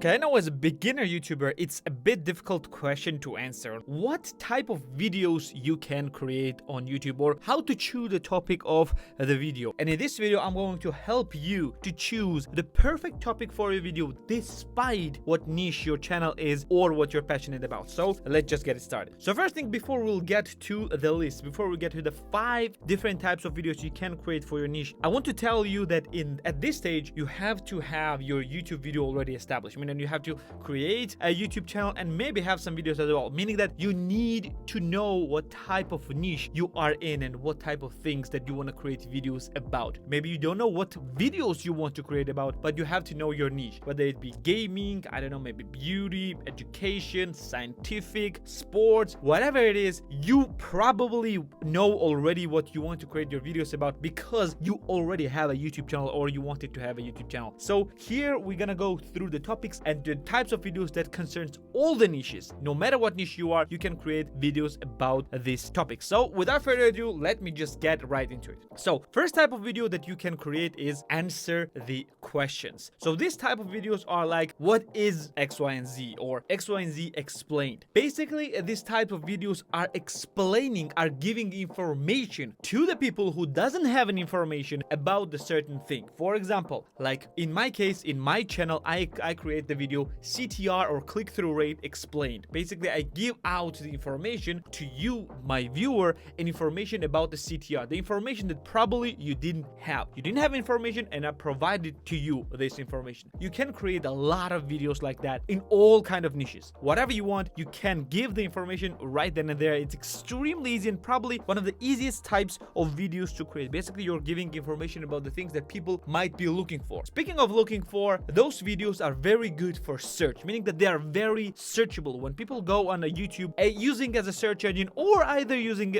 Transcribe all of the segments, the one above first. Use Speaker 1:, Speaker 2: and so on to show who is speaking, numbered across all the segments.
Speaker 1: Okay, I know as a beginner YouTuber, it's a bit difficult question to answer. What type of videos you can create on YouTube, or how to choose the topic of the video. And in this video, I'm going to help you to choose the perfect topic for your video despite what niche your channel is or what you're passionate about. So let's just get it started. So first thing, before we'll get to the list, before we get to the 5 different types of videos you can create for your niche, I want to tell you that at this stage, you have to have your YouTube video already established. Meaning you have to create a YouTube channel and maybe have some videos as well. Meaning that you need to know what type of niche you are in and what type of things that you want to create videos about. Maybe you don't know what videos you want to create about, but you have to know your niche. Whether it be gaming, I don't know, maybe beauty, education, scientific, sports, whatever it is, you probably know already what you want to create your videos about because you already have a YouTube channel or you wanted to have a YouTube channel. So here we're gonna go through the topics and the types of videos that concerns all the niches. No matter what niche you are, you can create videos about this topic. So without further ado, let me just get right into it. So first type of video that you can create is answer the questions. So this type of videos are like, what is X, Y, and Z, or X, Y, and Z explained. Basically, this type of videos are explaining, are giving information to the people who doesn't have any information about the certain thing. For example, like in my case, in my channel, I create the video CTR or click-through rate explained. Basically, I give out the information to you, my viewer, and information about the CTR, the information that probably you didn't have. You didn't have information and I provided to you this information. You can create a lot of videos like that in all kind of niches. Whatever you want, you can give the information right then and there. It's extremely easy and probably one of the easiest types of videos to create. Basically, you're giving information about the things that people might be looking for. Speaking of looking for, those videos are very good for search, meaning that they are very searchable. When people go on a YouTube using as a search engine or either using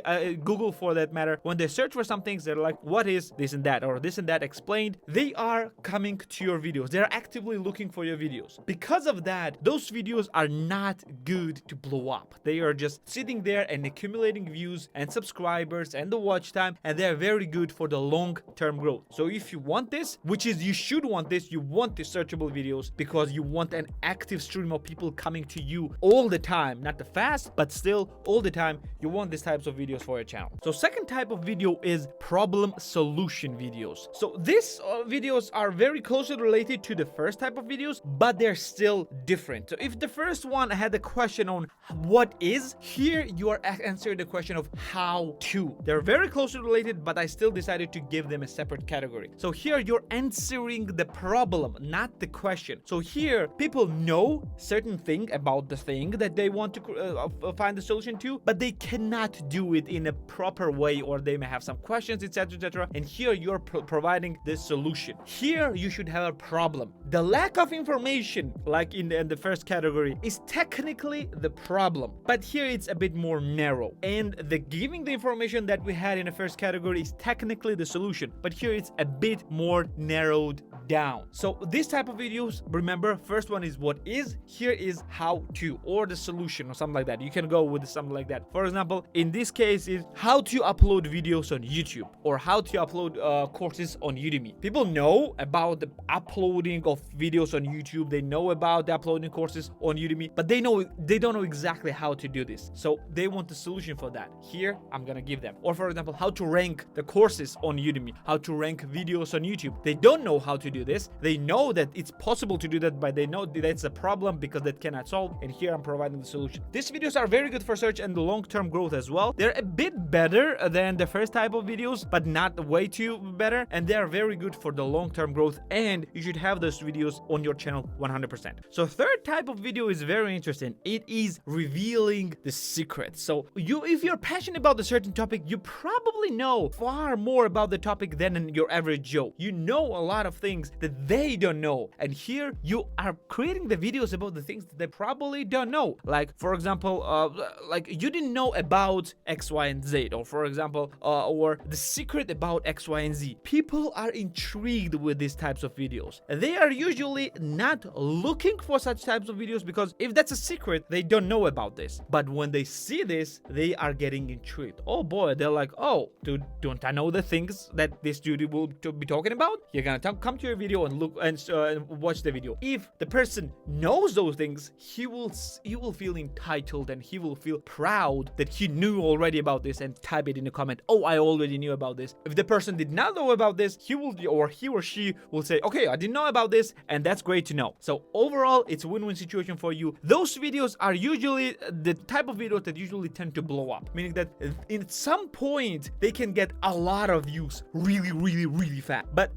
Speaker 1: Google for that matter, when they search for some things, they're like, what is this and that, or this and that explained, they are coming to your videos. They're actively looking for your videos. Because of that, those videos are not good to blow up. They are just sitting there and accumulating views and subscribers and the watch time, and they're very good for the long-term growth. So if you want this, which is you should want this, you want the searchable videos because you want an active stream of people coming to you all the time, not the fast, but still all the time. You want these types of videos for your channel. So second type of video is problem solution videos. So these videos are very closely related to the first type of videos, but they're still different. So if the first one had a question on what is, here you are answering the question of how to. They're very closely related, but I still decided to give them a separate category. So here you're answering the problem, not the question. So here people know certain thing about the thing that they want to find the solution to, but they cannot do it in a proper way, or they may have some questions, etc, etc. And here you're providing the solution. Here you should have a problem. The lack of information, like in the first category, is technically the problem, but here it's a bit more narrow. And the giving the information that we had in the first category is technically the solution, but here it's a bit more narrowed down. So this type of videos, remember, first one is what is, here is how to, or the solution, or something like that. You can go with something like that. For example, in this case is how to upload videos on YouTube, or how to upload courses on Udemy. People know about the uploading of videos on YouTube, they know about the uploading courses on Udemy, but they don't know exactly how to do this. So they want the solution for that. Here I'm gonna give them. Or for example, how to rank the courses on Udemy, how to rank videos on YouTube. They don't know how to do this. They know that it's possible to do that, but they know that's a problem because that cannot solve, and here I'm providing the solution. These videos are very good for search and the long-term growth as well. They're a bit better than the first type of videos, but not way too better, and they are very good for the long-term growth, and you should have those videos on your channel 100%. So third type of video is very interesting. It is revealing the secret. So if you're passionate about a certain topic, you probably know far more about the topic than your average Joe. You know a lot of things that they don't know, and here you are creating the videos about the things that they probably don't know. Like for example, like you didn't know about X, Y, and Z, or for example, or the secret about X, Y, and Z. People are intrigued with these types of videos. They are usually not looking for such types of videos because if that's a secret, they don't know about this. But when they see this, they are getting intrigued. Oh boy, they're like, oh, dude, don't I know the things that this dude will be talking about? You're gonna come to your video and look and watch the video. If the person knows those things, he will feel entitled and he will feel proud that he knew already about this and type it in the comment, oh, I already knew about this. If the person did not know about this, he or she will say, okay, I didn't know about this, and that's great to know. So overall, it's a win-win situation for you. Those videos are usually the type of videos that usually tend to blow up, meaning that in some point they can get a lot of views really fast. But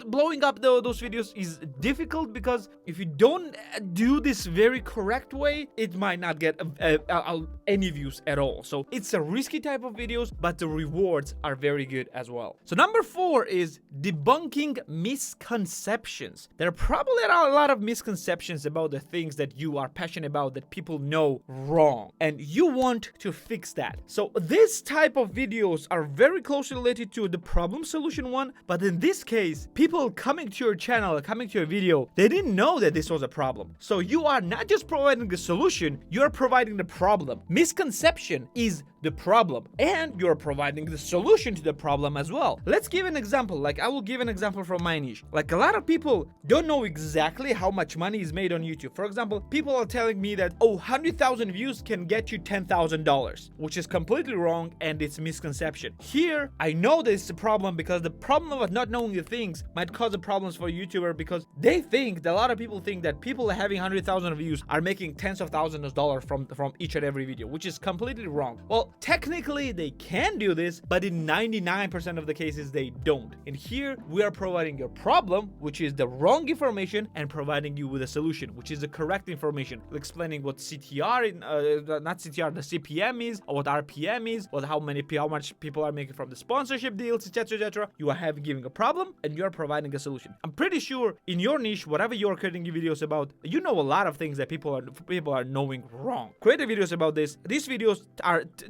Speaker 1: blowing up those videos is difficult, because if you don't do this very correct way, it might not get any views at all. So it's a risky type of videos, but the rewards are very good as well. So number 4 is debunking misconceptions. There probably are a lot of misconceptions about the things that you are passionate about that people know wrong, and you want to fix that. So this type of videos are very closely related to the problem solution one, but in this case, people coming to your channel, coming to your video, they didn't know that this was a problem. So you are not just providing the solution, you're providing the problem. Misconception is the problem, and you're providing the solution to the problem as well. Let's give an example. Like, I will give an example from my niche. Like, a lot of people don't know exactly how much money is made on YouTube. For example, people are telling me that, oh, 100,000 views can get you $10,000, which is completely wrong, and it's misconception. Here, I know that it's a problem, because the problem of not knowing the things might cause the problems for a YouTuber, because they think that a lot of people think that people having 100,000 views are making tens of thousands of dollars from each and every video, which is completely wrong. Well, technically they can do this, but in 99% of the cases they don't. And here we are providing your problem, which is the wrong information, and providing you with a solution, which is the correct information, explaining what CTR not CTR, the CPM is, or what RPM is, or how much people are making from the sponsorship deals, etc. You are giving a problem, and you are providing a solution. I'm pretty sure in your niche, whatever you're creating videos about, you know a lot of things that people are knowing wrong. Create videos about this. These videos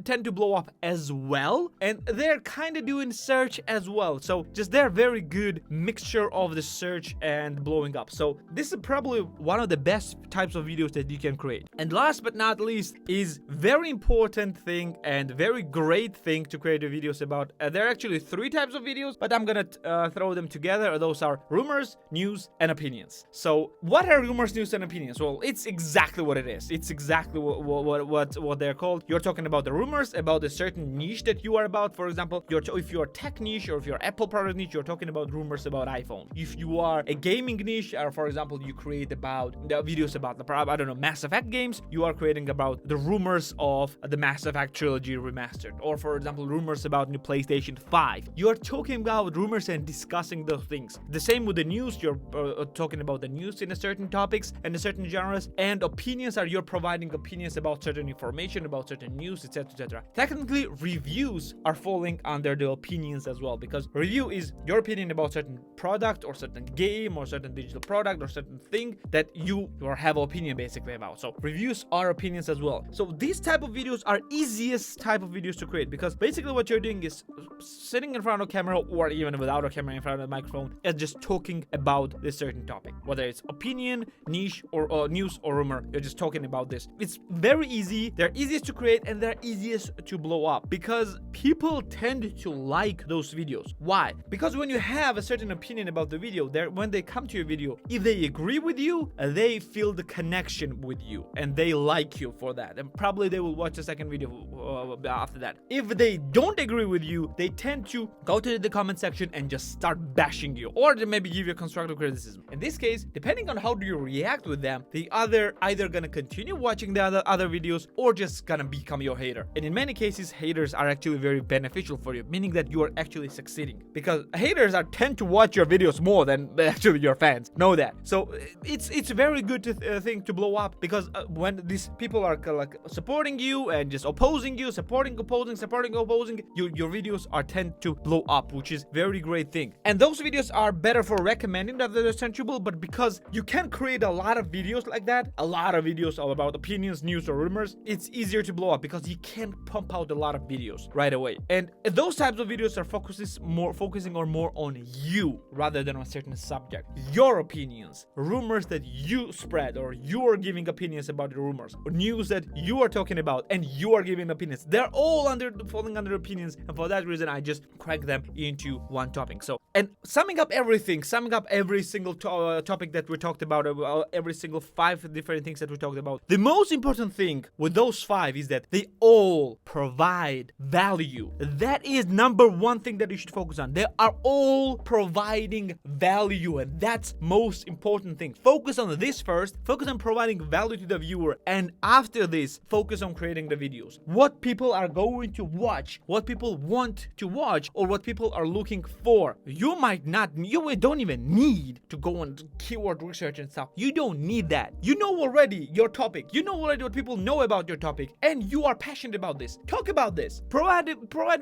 Speaker 1: tend to blow up as well, and they're kind of doing search as well. So just they're very good mixture of the search and blowing up. So this is probably one of the best types of videos that you can create. And last but not least is very important thing and very great thing to create videos about. There are actually 3 types of videos, but I'm gonna throw them together. Those are rumors, news, and opinions. So what are rumors, news, and opinions? Well, it's exactly what it is. It's exactly what they're called. You're talking about the rumors about a certain niche that you are about. For example, if you're tech niche, or if you're Apple product niche, you're talking about rumors about iPhone. If you are a gaming niche, or for example, you create about the videos about the, I don't know, Mass Effect games, you are creating about the rumors of the Mass Effect trilogy remastered. Or for example, rumors about new PlayStation 5. You are talking about rumors and discussing those things. The same with the news. You're talking about the news in a certain topics and a certain genres. And opinions are you're providing opinions about certain information, about certain news, etc. Technically, reviews are falling under the opinions as well, because review is your opinion about certain product or certain game or certain digital product or certain thing that you have an opinion basically about. So reviews are opinions as well. So these type of videos are easiest type of videos to create, because basically what you're doing is sitting in front of a camera, or even without a camera, in front of a microphone, and just talking about this certain topic, whether it's opinion, niche, or news or rumor. You're just talking about this. It's very easy. They're easiest to create, and they're easiest to blow up, because people tend to like those videos. Why? Because when you have a certain opinion about the video, when they come to your video, if they agree with you, they feel the connection with you, and they like you for that, and probably they will watch the second video after that. If they don't agree with you, they tend to go to the comment section and just start bashing you, or they maybe give you constructive criticism. In this case, depending on how do you react with them, they either gonna continue watching the other videos, or just gonna become your hater. And in many cases, haters are actually very beneficial for you, meaning that you are actually succeeding, because haters tend to watch your videos more than actually your fans. Know that. So it's a very good thing to blow up, because when these people are like supporting you and just opposing you, supporting, opposing, your videos tend to blow up, which is very great thing. And those videos are better for recommending that they're sensible, but because you can create a lot of videos like that, a lot of videos all about opinions, news, or rumors, it's easier to blow up, because you can pump out a lot of videos right away. And those types of videos are focusing more on you rather than on a certain subject. Your opinions, rumors that you spread, or you are giving opinions about the rumors, or news that you are talking about and you are giving opinions. They're all falling under opinions, and for that reason I just crank them into one topic. So And summing up everything, summing up every single topic that we talked about, every single 5 different things that we talked about, the most important thing with those 5 is that they all provide value. That is number 1 thing that you should focus on. They are all providing value, and that's most important thing. Focus on this first, focus on providing value to the viewer, and after this, focus on creating the videos. What people are going to watch, what people want to watch, or what people are looking for. You don't even need to go on keyword research and stuff. You don't need that. You know already your topic. You know already what people know about your topic, and you are passionate about this. Talk about this. Provide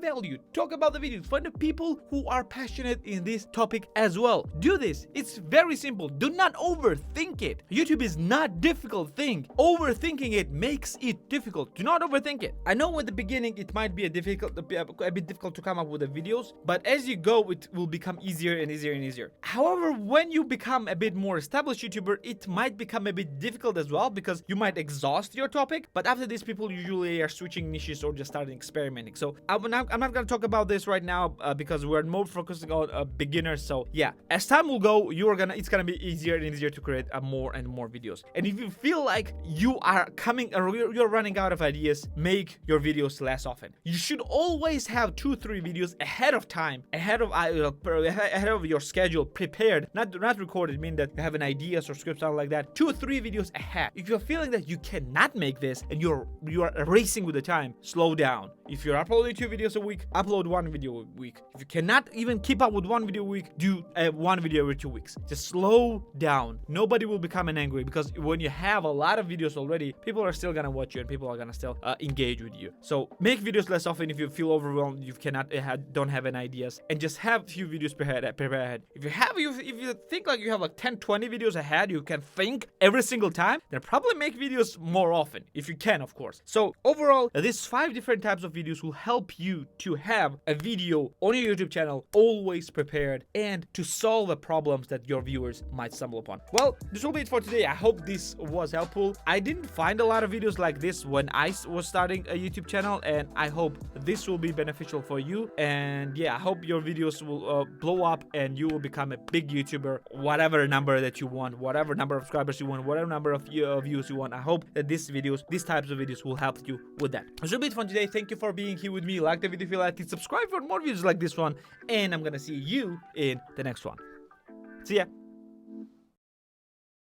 Speaker 1: value. Talk about the videos. Find the people who are passionate in this topic as well. Do this. It's very simple. Do not overthink it. YouTube is not difficult thing. Overthinking it makes it difficult. Do not overthink it. I know at the beginning it might be a bit difficult to come up with the videos, but as you go, it will become easier and easier and easier. However, when you become a bit more established YouTuber, it might become a bit difficult as well, because you might exhaust your topic. But after this, people usually are switching niches or just starting experimenting. So I'm not going to talk about this right now because we're more focusing on beginners. So yeah, as time will go, it's gonna be easier and easier to create more and more videos. And if you feel like you're running out of ideas, make your videos less often. You should always have 2-3 videos ahead of time, ahead of your schedule, prepared, not recorded, mean that you have an idea or script, something like that. 2-3 videos ahead. If you're feeling that you cannot make this and you are racing with the time, slow down. If you're uploading 2 videos a week, upload 1 video a week. If you cannot even keep up with 1 video a week, do 1 video every 2 weeks. Just slow down. Nobody will become angry, because when you have a lot of videos already, people are still gonna watch you and people are gonna still engage with you. So make videos less often if you feel overwhelmed, you don't have any ideas, and just have few videos prepared ahead. If you think like you have like 10-20 videos ahead, you can think every single time, then probably make videos more often, if you can, of course. So overall, these 5 different types of videos will help you to have a video on your YouTube channel always prepared, and to solve the problems that your viewers might stumble upon. Well, this will be it for today. I hope this was helpful. I didn't find a lot of videos like this when I was starting a YouTube channel, and I hope this will be beneficial for you. And yeah, I hope your videos will blow up and you will become a big YouTuber, whatever number that you want, whatever number of subscribers you want, whatever number of views you want. I hope that these types of videos will help you with that. This will be it for today. Thank you for being here with me. Like the video if you liked it, subscribe for more videos like this one, and I'm gonna see you in the next one. See ya.